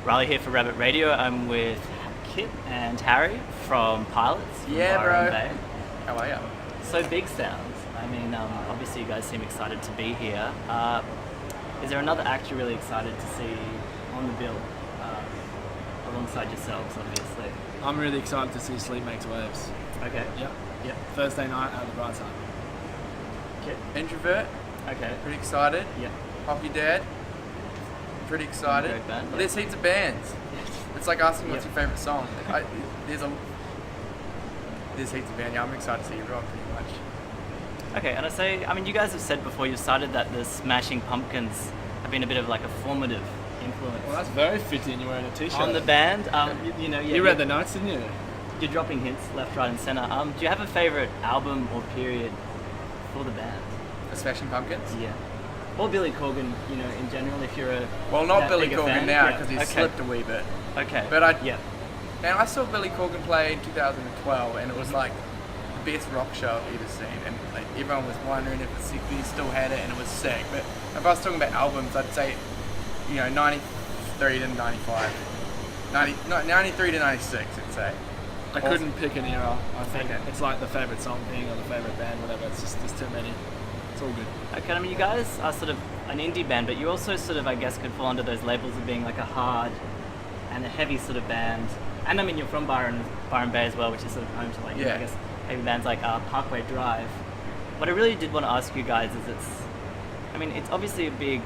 Riley here for Rabbit Radio. I'm with Kit and Harry from Pilots. From Yeah, Byron bro. Bay. How are you? So BIGSOUND. I mean, obviously you guys seem excited to be here. Is there another act you're really excited to see on the bill, alongside yourselves, obviously? I'm really excited to see Sleep Makes Waves. Okay. Yep. Thursday night at the Bright Side. Kit. Introvert. Okay. Pretty excited. Yeah. Hockey Dad. Pretty excited. Great band, yeah. There's heaps of bands. It's like asking what's Yep. your favourite song. There's heaps of bands. Yeah, I'm excited to see everyone pretty much. Okay, and I mean, you guys have said before you've started that the Smashing Pumpkins have been a bit of like a formative influence Well, that's very fitting. You're wearing a t-shirt. on the band. You know, You read the notes, didn't you? You're dropping hints left, right, and centre. Do you have a favourite album or period for the band? The Smashing Pumpkins. Yeah. Or Billy Corgan, you know, in general, if you're a Well, not that Billy big a Corgan fan? now Yeah. because he's Okay. slipped a wee bit. Okay. But yeah. Man, I saw Billy Corgan play in 2012, and it was like the best rock show I've ever seen. And like everyone was wondering if he still had it, and it was sick. But if I was talking about albums, I'd say, 93 to 95, 93 to 96, I'd say. I couldn't pick an era. I think Okay. it's like the favourite song thing or the favourite band, whatever. It's just there's too many. It's all good. Okay, I mean, you guys are sort of an indie band, but you also sort of, I guess, could fall under those labels of being like a hard and a heavy sort of band. And I mean, you're from Byron Bay as well, which is sort of home to like, Yeah. I guess, heavy bands like Parkway Drive. What I really did want to ask you guys is it's obviously a big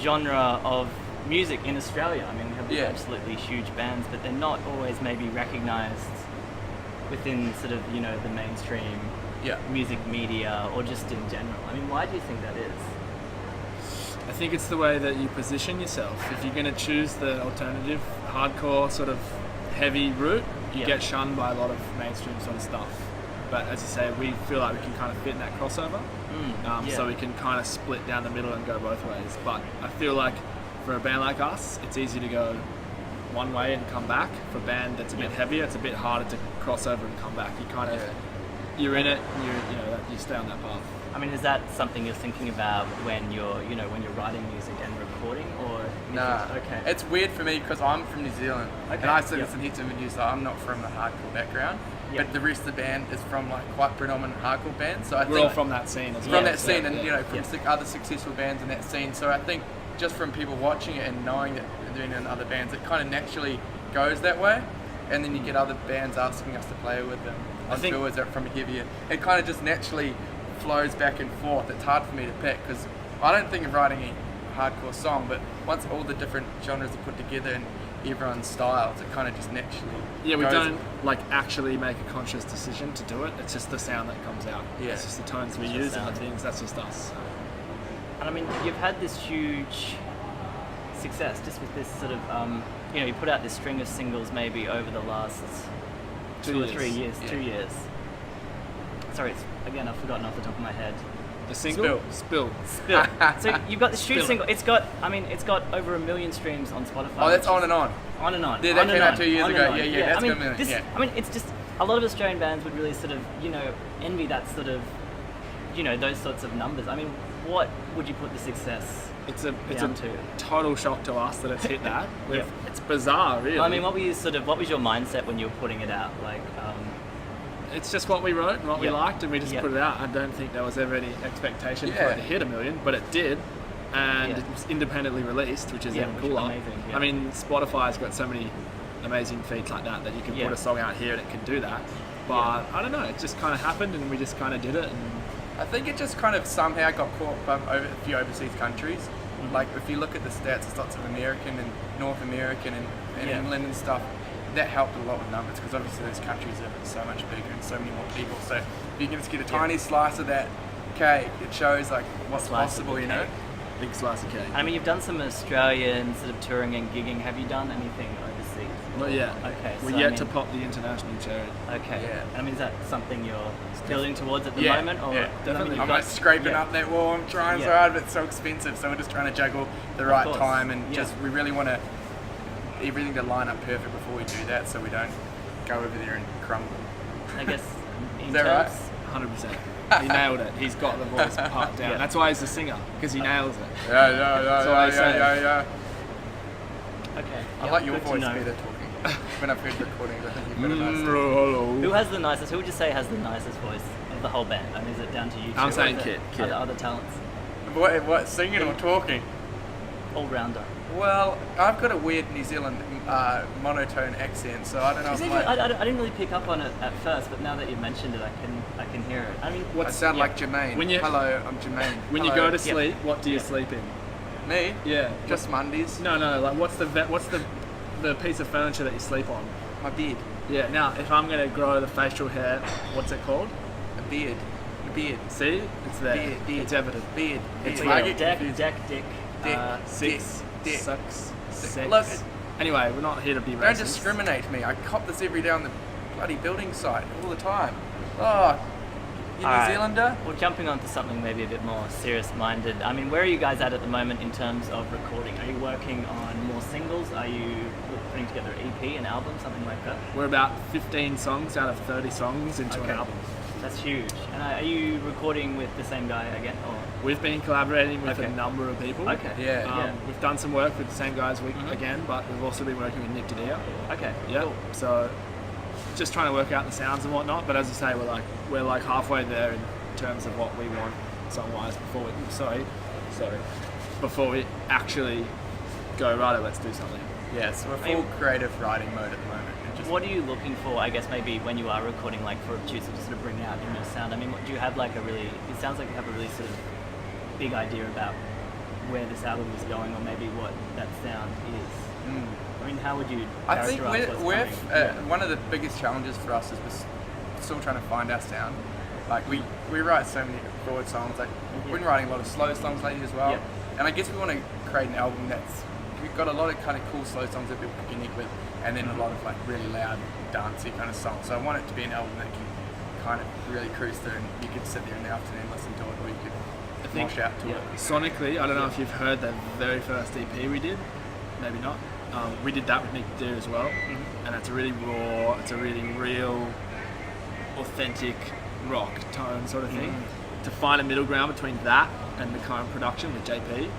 genre of music in Australia. I mean, we have these Yeah. absolutely huge bands, but they're not always maybe recognised within sort of, the mainstream Yeah. music media or just in general. I mean, why do you think that is? I think it's the way that you position yourself. If you're going to choose the alternative, hardcore sort of heavy route, you Yeah. get shunned by a lot of mainstream sort of stuff. But as you say, we feel like we can kind of fit in that crossover. Yeah. So we can kind of split down the middle and go both ways. But I feel like for a band like us, it's easy to go one way and come back. For a band that's a bit Yeah. heavier, it's a bit harder to cross over and come back. You kind of, you're in it, and you stay on that path. I mean, is that something you're thinking about when you're writing music and recording, or is Nah. it- okay? It's weird for me because I'm from New Zealand, Okay, and I still yep. listen heaps of interviews, so I'm not from a hardcore background. Yep. But the rest of the band is from like quite predominant hardcore bands. So I We're think all from that scene as well. from that scene, and from Yeah. other successful bands in that scene. So I think just from people watching it and knowing that they're doing it in other bands, it kind of naturally goes that way. And then you get other bands asking us to play with them. I think- tours that from heavier. It kind of just naturally flows back and forth. It's hard for me to pick because I don't think of writing a hardcore song, but once all the different genres are put together and everyone's styles, it kind of just naturally Yeah, we goes. don't like actually make a conscious decision to do it. It's just the sound that comes out. Yeah. It's just the tones we It's the use and the sound. things. That's just us. And I mean, you've had this huge success just with this sort of, you put out this string of singles maybe over the last 2 or 3 years, Yeah. 2 years. Sorry, again, I've forgotten off the top of my head. The single? Spill. Spill. So you've got the shoot Spill. single. It's got over 1 million streams on Spotify. Oh, that's which on is- and on. On and on. Yeah, on that and came out on, 2 years on ago. and on. Yeah, that's I mean, got a million, this, yeah. I mean, it's just a lot of Australian bands would really sort of, envy that sort of, those sorts of numbers. I mean, what would you put the success? It's a Down to. total shock to us that it's hit that. Yeah. It's bizarre, really. I mean, what was your mindset when you were putting it out? Like, It's just what we wrote and what we Yeah. liked, and we just Yeah. put it out. I don't think there was ever any expectation for Yeah. it to hit 1 million, but it did. And Yeah. it was independently released, which is Yeah, even which is cooler. amazing, yeah. I mean, Spotify's got so many amazing feeds like that you can Yeah. put a song out here and it can do that. But Yeah. I don't know, it just kind of happened and we just kind of did it. And I think it just kind of somehow got caught by a few overseas countries. Mm-hmm. Like if you look at the stats, there's lots of American and North American and Yeah. England and stuff. That helped a lot with numbers because obviously those countries are so much bigger and so many more people. So if you can just get a tiny slice of that cake, it shows like what's Slice of possible, the you know? cake. big slice of cake. I mean, you've done some Australian sort of touring and gigging. Have you done anything overseas? Not yet. Okay. We're so yet I mean, to pop the international cherry. Okay. Yeah. I mean, is that something you're building towards at the Yeah, moment? Or, yeah, I mean, definitely. you've I'm got- like scraping yeah. up that wall. I'm trying so Yeah. hard, but it's so expensive. So we're just trying to juggle the right course. time and Yeah. just we really want to everything to line up perfect before we do that, so we don't go over there and crumble. I guess in Is that right? terms, 100%. He nailed it. He's got the voice part down. Yeah. That's why he's a singer, because he nails it. Yeah, That's what I say. yeah. Okay. I yeah, like your good to voice know. better talking. When I've heard recordings, I think you've got a nice hello. Who has the nicest? Who would you say has the nicest voice of the whole band? I mean, is it down to you two? I'm or saying is it Kit. Other talents? What, singing or talking? All rounder. Well, I've got a weird New Zealand monotone accent, so I don't know if I didn't really pick up on it at first, but now that you mentioned it, I can hear it. I mean, I sound yeah. like Jermaine. When you- Hello, I'm Jermaine. When you Hello. go to sleep, what do you sleep in? Me? Yeah. Just Mondays. No, like what's the piece of furniture that you sleep on? My beard. Yeah. Now, if I'm gonna grow the facial hair, what's it called? A beard. A beard. See, it's there. Beard. It's evident. Beard. It's Beard. I real. get confused. Dick. Dick. Six. Dick. Sucks. Sex. Look, Anyway, we're not here to be racist. don't discriminate me. I cop this every day on the bloody building site all the time. Oh, you New Alright. Zealander? Well, jumping onto something maybe a bit more serious-minded. I mean, where are you guys at the moment in terms of recording? Are you working on more singles? Are you putting together an EP, an album, something like that? We're about 15 songs out of 30 songs into an Okay. album. That's huge. And are you recording with the same guy again? Or? We've been collaborating with Okay. a number of people. Okay. Yeah. We've done some work with the same guys Mhm. again, but we've also been working with Nick Didia. Okay. Yeah. Cool. So just trying to work out the sounds and whatnot. But as I say, we're like halfway there in terms of what we want song-wise before we actually go right. Let's do something. Yeah, so we're Are you- full creative writing mode at the moment. And just What are you looking for, I guess, maybe when you are recording, like for a producer to sort of bring out in your sound? I mean, do you have like a really, it sounds like you have a really sort of big idea about where this album is going or maybe what that sound is. Mm. I mean, how would you I think characterize what's coming? one of the biggest challenges for us is we're still trying to find our sound. Like we write so many forward songs. Like we've been writing a lot of slow songs lately as well. Yep. And I guess we want to create an album that's we've got a lot of kind of cool slow songs that people can connect with, and then a lot of like really loud, dancey kind of songs. So I want it to be an album that can kind of really cruise through, and you could sit there in the afternoon and listen to it, or you could mosh out to yeah. it. Sonically, I don't know if you've heard the very first EP we did. Maybe not. We did that with Nick Didia as well, and it's a really raw, it's a really real, authentic rock tone sort of thing. To find a middle ground between that and the current production with JP,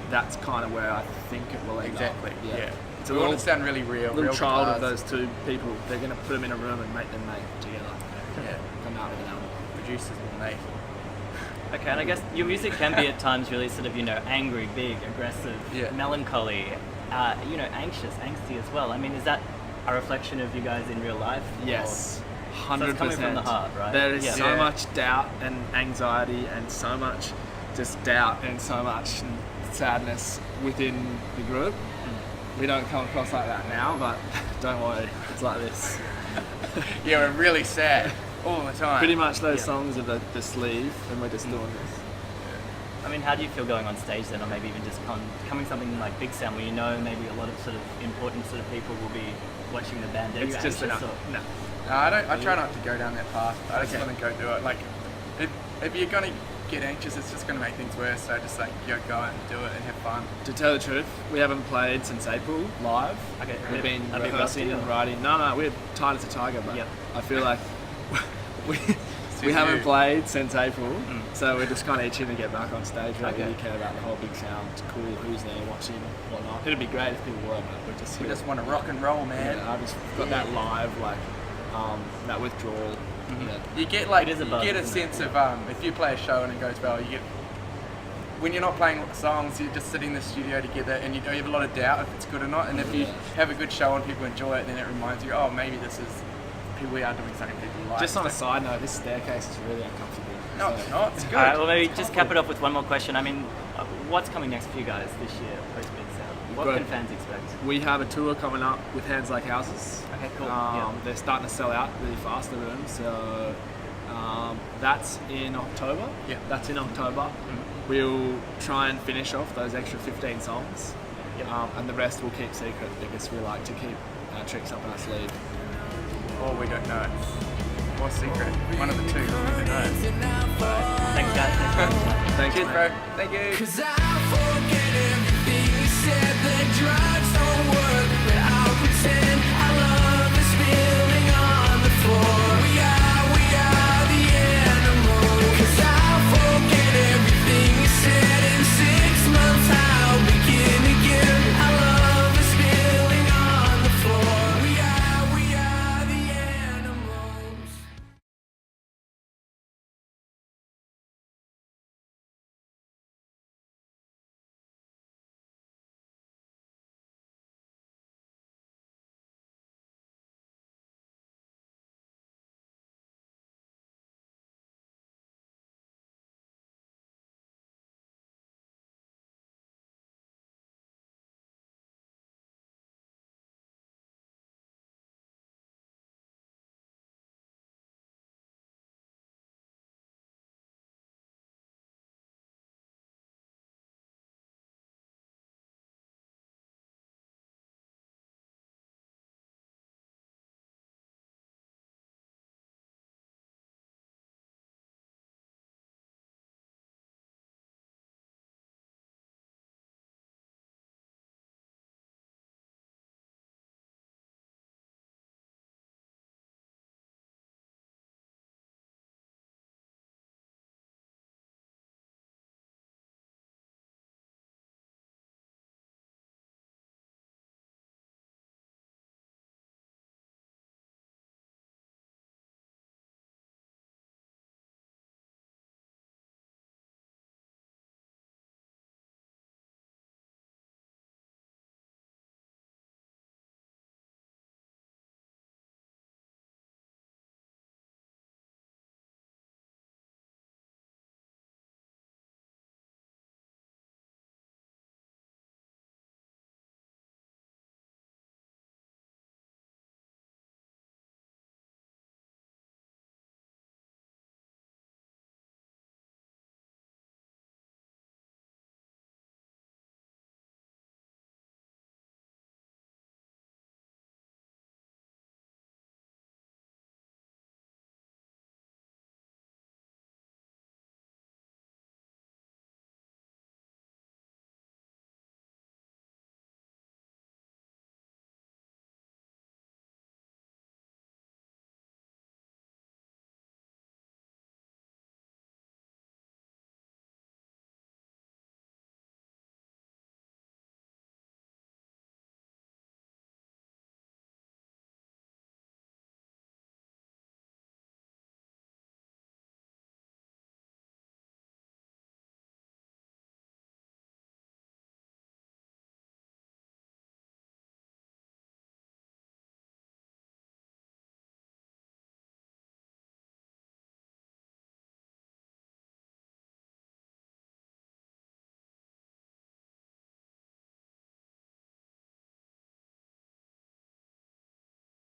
that's kind of where I think it will end Exactly. up. Yeah. It's a We want little, it to sound really real. little real child of guitars. those two people. They're going to put them in a room and make them mate together. Yeah. Come out with an album. Producers will make. Okay, and I guess your music can be at times really sort of, angry, big, aggressive, Yeah. melancholy, anxious, angsty as well. I mean, is that a reflection of you guys in real life? Yes, So 100%. it's coming from the heart, right? There is Yeah. so Yeah. much doubt and anxiety and so much just doubt and so much sadness within the group. We don't come across like that now, but don't worry, it's like this. Yeah, we're really sad all the time. Pretty much those Yeah. songs are the sleeve, and we're just doing this. I mean, how do you feel going on stage then, or maybe even just coming something like Big Sound, where maybe a lot of sort of important sort of people will be watching the band? Are It's you just anxious enough. or- No. No, I try not to go down that path. I just Okay. want to go do it. Like, if you're gonna get anxious, it's just gonna make things worse. So just like go out and do it and have fun. To tell the truth, we haven't played since April live. Okay, We've been a bit rehearsing rusty, and or- writing. No, we're tight as a tiger, but Yep. I feel like we Too haven't new. played since April, so we're just kind of itching to get back on stage. We don't Okay. really care about the whole Big Sound. It's cool, who's there, watching, whatnot. It'd be great if people were, but we're just We here. just want to rock and roll, man. Yeah, I just got that live, like that withdrawal. Yeah. You get like It is a you buzz, get a isn't it? sense of if you play a show and it goes well, you get when you're not playing songs, you're just sitting in the studio together and you have a lot of doubt if it's good or not. And if you have a good show and people enjoy it, then it reminds you, oh, maybe we are doing something people like. Just on a side note, this staircase is really uncomfortable. No, so- it's not. It's good. All right, well, maybe It's just comfortable. cap it off with one more question. I mean, what's coming next for you guys this year, post Big Sound? What Good. can fans expect? We have a tour coming up with Hands Like Houses. Okay, cool. Yeah. They're starting to sell out really fast, the rooms. So that's in October. Yeah. That's in October. We'll try and finish off those extra 15 songs. Yep. And the rest we'll keep secret because we like to keep our tricks up our sleeve. Or we don't know. Or secret. One of the two. We don't know. Thanks, guys. Thanks very much. Thanks, Cheers, mate. bro. Thank you. 'Cause I forget everything you said that drives